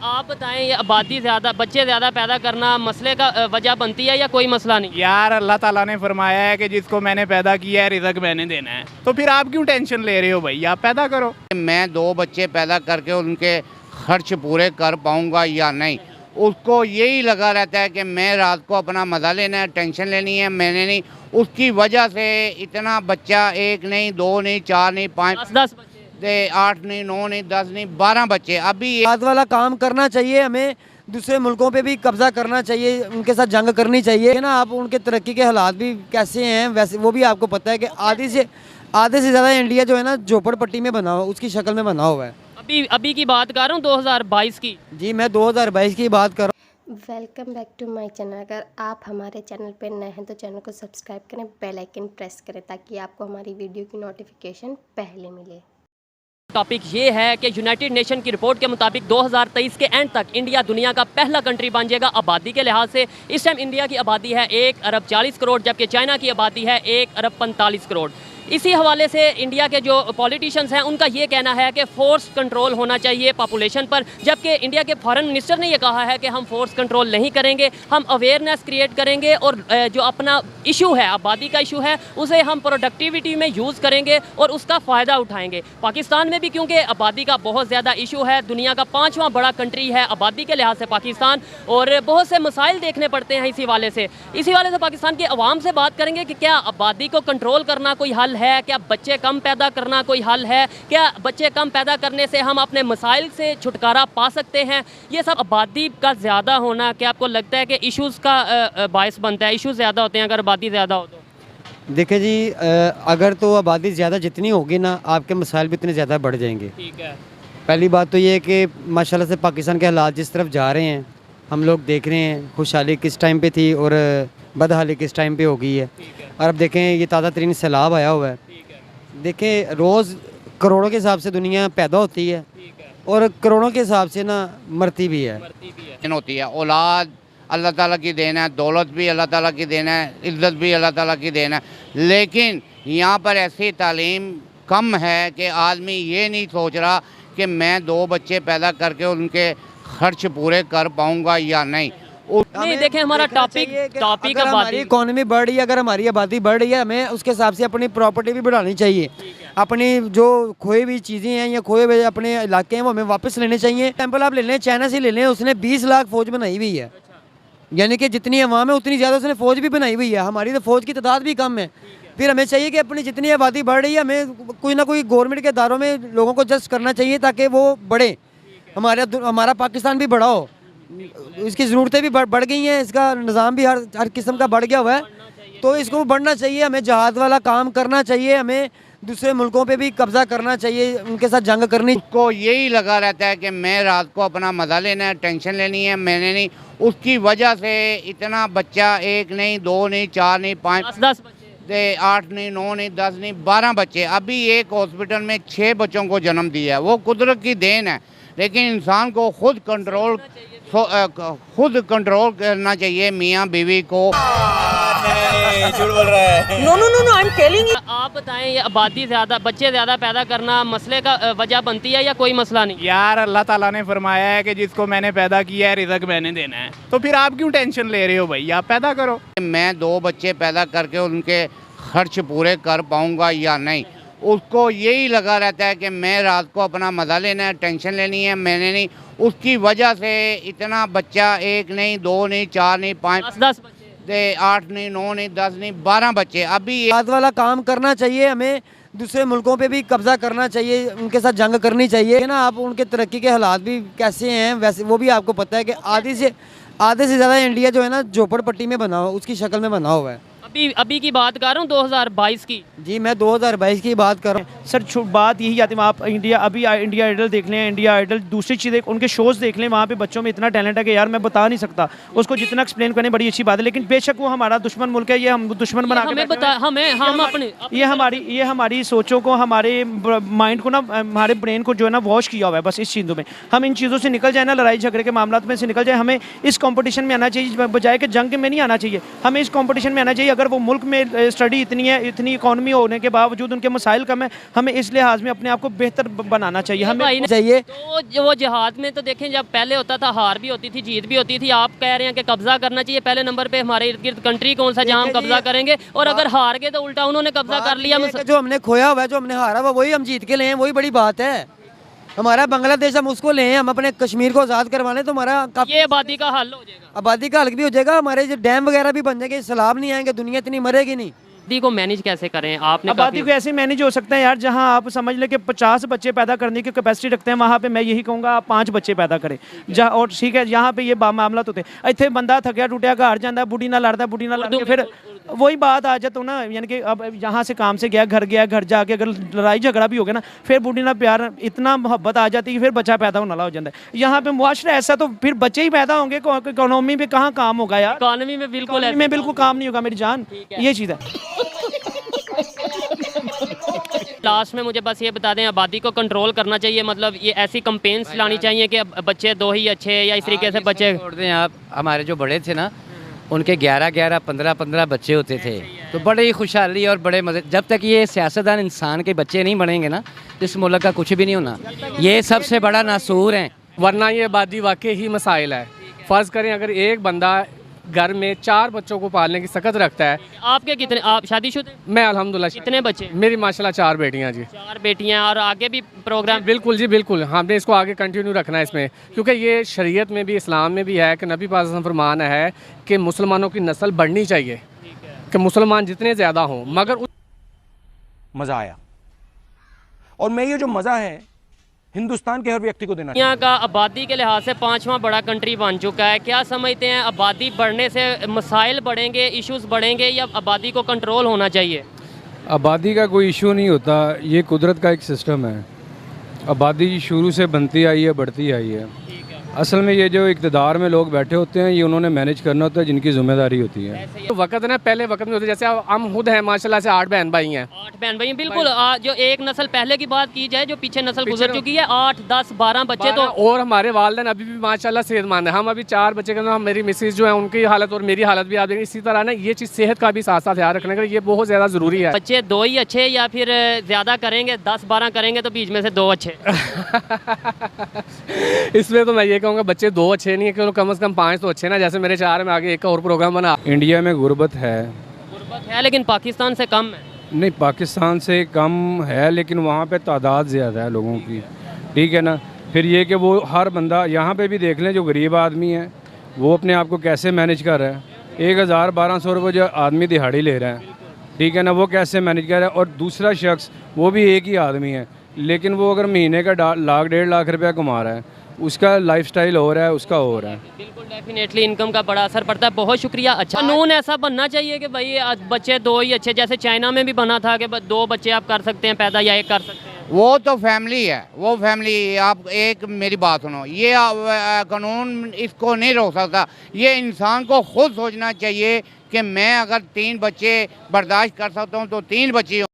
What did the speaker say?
आप बताएं, ये आबादी ज़्यादा, बच्चे ज़्यादा पैदा करना मसले का वजह बनती है या कोई मसला नहीं? यार अल्लाह ताला ने फरमाया है कि जिसको मैंने पैदा किया है रिज़्क मैंने देना है, तो फिर आप क्यों टेंशन ले रहे हो भाई, आप पैदा करो। मैं 2 बच्चे पैदा करके उनके खर्च पूरे कर पाऊंगा या नहीं, उसको यही लगा रहता है कि मैं रात को अपना मज़ा लेना है, टेंशन लेनी है, मैंने नहीं। उसकी वजह से इतना बच्चा 1 नहीं, 2 नहीं, 4 नहीं, 5 10 बच्चे 8 नहीं, 9 नहीं, 10 नहीं, 12 बच्चे। अभी बात वाला काम करना चाहिए हमें, दूसरे मुल्कों पे भी कब्जा करना चाहिए, उनके साथ जंग करनी चाहिए ना। आप उनके तरक्की के हालात भी कैसे हैं वैसे वो भी आपको पता है कि आधे से ज़्यादा इंडिया जो है ना झोपड़पट्टी में बना हुआ, उसकी शक्ल में बना हुआ है। अभी की बात कर रहा हूँ 2022 की। जी मैं 2022 की बात कर रहा हूँ। Welcome back to my channel. अगर आप हमारे चैनल पर नए हैं तो चैनल को सब्सक्राइब करें, बेल आइकन प्रेस करें ताकि आपको हमारी वीडियो की नोटिफिकेशन पहले मिले। टॉपिक ये है कि यूनाइटेड नेशन की रिपोर्ट के मुताबिक 2023 के एंड तक इंडिया दुनिया का पहला कंट्री बन जाएगा आबादी के लिहाज से। इस टाइम इंडिया की आबादी है 1 अरब 40 करोड़, जबकि चाइना की आबादी है 1 अरब 45 करोड़। इसी हवाले से इंडिया के जो पॉलिटिशियंस हैं उनका ये कहना है कि फोर्स कंट्रोल होना चाहिए पॉपुलेशन पर, जबकि इंडिया के फॉरेन मिनिस्टर ने ये कहा है कि हम फोर्स कंट्रोल नहीं करेंगे, हम अवेयरनेस क्रिएट करेंगे और जो अपना इशू है, आबादी का इशू है, उसे हम प्रोडक्टिविटी में यूज़ करेंगे और उसका फ़ायदा उठाएंगे। पाकिस्तान में भी क्योंकि आबादी का बहुत ज़्यादा इशू है, दुनिया का 5वां बड़ा कंट्री है आबादी के लिहाज से पाकिस्तान, और बहुत से मसाइल देखने पड़ते हैं इसी वाले से पाकिस्तान की आवाम से बात करेंगे कि क्या आबादी को कंट्रोल करना कोई हल है, क्या बच्चे कम पैदा करना कोई हल है, क्या बच्चे कम पैदा करने से हम अपने मसाइल से छुटकारा पा सकते हैं। ये सब आबादी का ज़्यादा होना क्या आपको लगता है कि इश्यूज़ का बायस बनता है? इश्यूज़ ज़्यादा होते हैं अगर आबादी ज़्यादा हो तो? देखिए जी, अगर तो आबादी ज़्यादा जितनी होगी ना, आपके मसाइल भी इतने ज़्यादा बढ़ जाएंगे। ठीक है। पहली बात तो ये है कि माशाल्लाह से पाकिस्तान के हालात जिस तरफ जा रहे हैं, हम लोग देख रहे हैं खुशहाली किस टाइम पे थी और बदहाली किस टाइम पे हो गई है। और अब देखें ये ताज़ा तरीन सैलाब आया हुआ है। देखें रोज़ करोड़ों के हिसाब से दुनिया पैदा होती है और करोड़ों के हिसाब से ना मरती भी है। होती है औलाद अल्लाह ताला की देन है, दौलत भी अल्लाह ताला की देन है, इज़्ज़त भी अल्लाह ताला की देन है। लेकिन यहाँ पर ऐसी तालीम कम है कि आदमी ये नहीं सोच रहा कि मैं 2 बच्चे पैदा करके उनके खर्च पूरे कर पाऊंगा या नहीं। नहीं, देखें हमारा टॉपिक हमारी इकोनॉमी बढ़ रही है, अगर हमारी आबादी बढ़ रही है, हमें उसके हिसाब से अपनी प्रॉपर्टी भी बढ़ानी चाहिए। अपनी जो खोई हुई चीज़ें हैं या खोए हुए अपने इलाके हैं वो हमें वापस लेने चाहिए। एग्जाम्पल आप ले लें, चाइना से ले लें, उसने 20 लाख फौज बनाई हुई है, यानी कि जितनी अवाम है उतनी ज़्यादा उसने फ़ौज भी बनाई हुई है। हमारी तो फ़ौज की तादाद भी कम है। फिर हमें चाहिए कि अपनी जितनी आबादी बढ़ रही है हमें कोई ना कोई गवर्नमेंट के इदारों में लोगों को जस्ट करना चाहिए ताकि वो बढ़े, हमारा पाकिस्तान भी बड़ा हो। इसकी ज़रूरतें भी बढ़ गई हैं, इसका निज़ाम भी हर किस्म का बढ़ गया हुआ है, तो इसको बढ़ना चाहिए। हमें जहाद वाला काम करना चाहिए, हमें दूसरे मुल्कों पे भी कब्जा करना चाहिए, उनके साथ जंग करनी। उसको यही लगा रहता है कि मैं रात को अपना मज़ा लेना है, टेंशन लेनी है, मैंने नहीं। उसकी वजह से इतना बच्चा 1 नहीं, 2 नहीं, 4 नहीं, 5 10 8 नहीं, 9 नहीं, 10 नहीं, 12 बच्चे। अभी एक हॉस्पिटल में 6 बच्चों को जन्म दिया है। वो कुदरत की देन है, लेकिन इंसान को खुद कंट्रोल करना चाहिए, मियाँ बीवी को। झूठ बोल रहा है। No, I am telling you. आप बताएं, ये आबादी ज़्यादा, बच्चे ज़्यादा पैदा करना मसले का वजह बनती है या कोई मसला नहीं? यार अल्लाह ताला ने फरमाया है कि जिसको मैंने पैदा किया है रिज़्क मैंने देना है, तो फिर आप क्यों टेंशन ले रहे हो भाई, आप पैदा करो। मैं 2 बच्चे पैदा करके उनके खर्च पूरे कर पाऊंगा या नहीं, उसको यही लगा रहता है कि मैं रात को अपना मज़ा लेना है, टेंशन लेनी है, मैंने नहीं। उसकी वजह से इतना बच्चा 1 नहीं, 2 नहीं, 4 नहीं, 5 10 8 नहीं, 9 नहीं, 10 नहीं, 12 बच्चे। अभी बात वाला काम करना चाहिए हमें, दूसरे मुल्कों पे भी कब्जा करना चाहिए, उनके साथ जंग करनी चाहिए ना। आप उनके तरक्की के हालात भी कैसे हैं वैसे वो भी आपको पता है कि आधे से ज़्यादा इंडिया जो है ना झोपड़पट्टी में बना हुआ, उसकी शक्ल में बना हुआ है। अभी की बात कर रहा हूँ 2022 की। जी मैं 2022 की बात कर रहा हूँ। सर बात यही आती है, आप इंडिया आइडल देख लें, इंडिया आइडल दूसरी चीज़ें उनके शोज़ देख लें, वहाँ पे बच्चों में इतना टैलेंट है कि यार मैं बता नहीं सकता। उसको जितना एक्सप्लेन करें बड़ी अच्छी बात है, लेकिन बेशक वो हमारा दुश्मन मुल्क है, ये हम दुश्मन बना के ये हमारी सोचों को, हमारे माइंड को ना, हमारे ब्रेन को जो है ना वॉश किया हुआ है बस इस चीज़ों में। हम इन चीज़ों से निकल जाए ना, लड़ाई झगड़े के मामलों में से निकल जाए। हमें इस कॉम्पिटिशन में आना चाहिए, बजाय कि जंग में नहीं आना चाहिए। हमें इस कॉम्पिटिशन में आना चाहिए। मगर वो मुल्क में स्टडी इतनी है, इतनी इकॉनमी होने के बावजूद उनके मसाइल कम है। हमें इस लिहाज में अपने आप को बेहतर बनाना चाहिए। हमें भाई ने चाहिए तो जो वो जिहाद में तो देखें, जब पहले होता था हार भी होती थी, जीत भी होती थी। आप कह रहे हैं कि कब्जा करना चाहिए पहले नंबर पे, हमारे इर्द गिर्द कंट्री कौन सा जहां हम कब्जा करेंगे, और अगर हार गए तो उल्टा उन्होंने कब्जा कर लिया। जो हमने खोया हुआ है, जो हमने हारा हुआ, वही हम जीत के ले हैं, वही बड़ी बात है। हमारा बांग्लादेश हम उसको ले हैं, हम अपने कश्मीर को आज़ाद करवाने, तो हमारा ये आबादी का हल हो जाएगा। आबादी का हल भी हो जाएगा, हमारे जो डैम वगैरह भी बन जाएंगे, सैलाब नहीं आएंगे, दुनिया इतनी मरेगी नहीं। आबादी को मैनेज कैसे करें आपने? आबादी को ऐसे मैनेज हो सकता है यार, जहां आप समझ लें कि 50 बच्चे पैदा करने की कैपेसिटी रखते हैं, वहां पे मैं यही कहूँगा आप 5 बच्चे पैदा करें। जहाँ और ठीक है, यहाँ पे ये मामला तो थे, इतने बंदा थकिया टूटिया घर जाता, बुढ़ी ना लड़ता, बुढ़ी ना लड़के, फिर वही बात आ जाता ना, यानी कि अब यहाँ से काम से गया, घर जाके अगर लड़ाई झगड़ा भी हो गया ना, फिर बुढ़ी ना प्यार इतना मोहब्बत आ जाती है, फिर बच्चा पैदा होने वाला हो जाता है। यहाँ पे मुआशरा ऐसा, तो फिर बच्चे ही पैदा होंगे, इकोनॉमी में कहाँ काम होगा यार? इकॉनमी में बिल्कुल काम नहीं होगा मेरी जान, ये चीज़ है। लास्ट में मुझे बस ये बता दें, आबादी को कंट्रोल करना चाहिए, मतलब ये ऐसी कंपेन्स लानी चाहिए कि बच्चे 2 ही अच्छे, या इस तरीके से बच्चे छोड़ दें आप। हमारे जो बड़े थे ना, उनके 11-11, 15-15 बच्चे होते थे, तो बड़े ही खुशहाली और बड़े मज़े। जब तक ये सियासतदान इंसान के बच्चे नहीं बनेंगे ना, इस मुल्क का कुछ भी नहीं होना। ये सबसे बड़ा नासूर है, वरना ये आबादी वाकई ही मसाइल है। फ़र्ज़ करें अगर एक बंदा घर में 4 बच्चों को पालने की सकत रखता है। आपके कितने, आप शादीशुदा? मैं अल्हम्दुलिल्लाह। कितने बच्चे? मेरी माशाल्लाह 4 बेटियां जी। 4 बेटियां, और आगे भी प्रोग्राम? बिल्कुल जी बिल्कुल, हमने इसको आगे कंटिन्यू रखना है इसमें, क्योंकि ये शरीयत में भी, इस्लाम में भी है कि नबी पाक का फरमान है कि मुसलमानों की नस्ल बढ़नी चाहिए, कि मुसलमान जितने ज़्यादा हों। मगर मज़ा आया, और मैं ये जो मज़ा है हिंदुस्तान के हर व्यक्ति को देना। दुनिया का आबादी के लिहाज से 5वां बड़ा कंट्री बन चुका है। क्या समझते हैं, आबादी बढ़ने से मसाइल बढ़ेंगे, इश्यूज बढ़ेंगे, या आबादी को कंट्रोल होना चाहिए? आबादी का कोई इशू नहीं होता, ये कुदरत का एक सिस्टम है। आबादी शुरू से बनती आई है, बढ़ती आई है। असल में ये जो इक़्तिदार में लोग बैठे होते हैं, ये उन्होंने मैनेज करना होता है, जिनकी जिम्मेदारी होती है। तो वक्त ना, पहले वक्त में होते, जैसे हम खुद हैं माशाल्लाह से 8 बहन भाई हैं। 8 बहन भाई, बिल्कुल। जो एक नस्ल पहले की बात की जाए, जो पीछे नस्ल गुजर चुकी है, 8, 10, 12 बच्चे तो। और हमारे वालिदैन अभी भी माशाल्लाह सेहतमंद है। हम अभी 4 बच्चे के, मेरी मिसेज जो है उनकी हालत और मेरी हालत भी आप देखें। इसी तरह ना ये चीज़ सेहत का भी साथ साथ ध्यान रखने का, ये बहुत ज़्यादा ज़रूरी है। बच्चे 2 ही अच्छे, या फिर ज़्यादा करेंगे, 10-12 करेंगे तो बीच में से 2 अच्छे? इसमें तो मैं ये कहूँगा बच्चे 2 अच्छे नहीं है, कि कम से कम 5 तो अच्छे ना। जैसे मेरे 4 में आगे एक और प्रोग्राम बना। इंडिया में गुर्बत है, लेकिन पाकिस्तान से कम है। नहीं, पाकिस्तान से कम है, लेकिन वहाँ पे तादाद ज़्यादा है लोगों की, ठीक है ना। फिर ये कि वो हर बंदा, यहाँ पे भी देख लें, जो गरीब आदमी है वो अपने आप को कैसे मैनेज कर रहा है। 1000-1200 रुपये जो आदमी दिहाड़ी ले रहा है, ठीक है ना, वो कैसे मैनेज कर रहा है। और दूसरा शख्स, वो भी एक ही आदमी है, लेकिन वो अगर महीने का 1-1.5 लाख रुपया कमा रहा है, उसका लाइफस्टाइल हो रहा है, उसका हो रहा है। बिल्कुल, डेफिनेटली इनकम का बड़ा असर पड़ता है। बहुत शुक्रिया। अच्छा, कानून ऐसा बनना चाहिए कि भाई बच्चे 2 ही अच्छे, जैसे चाइना में भी बना था कि 2 बच्चे आप कर सकते हैं पैदा, या 1 कर सकते हैं। वो तो फैमिली है, वो फैमिली। आप एक मेरी बात सुनो, ये कानून इसको नहीं रोक सकता। ये इंसान को खुद सोचना चाहिए कि मैं अगर 3 बच्चे बर्दाश्त कर सकता हूँ तो 3 बच्चे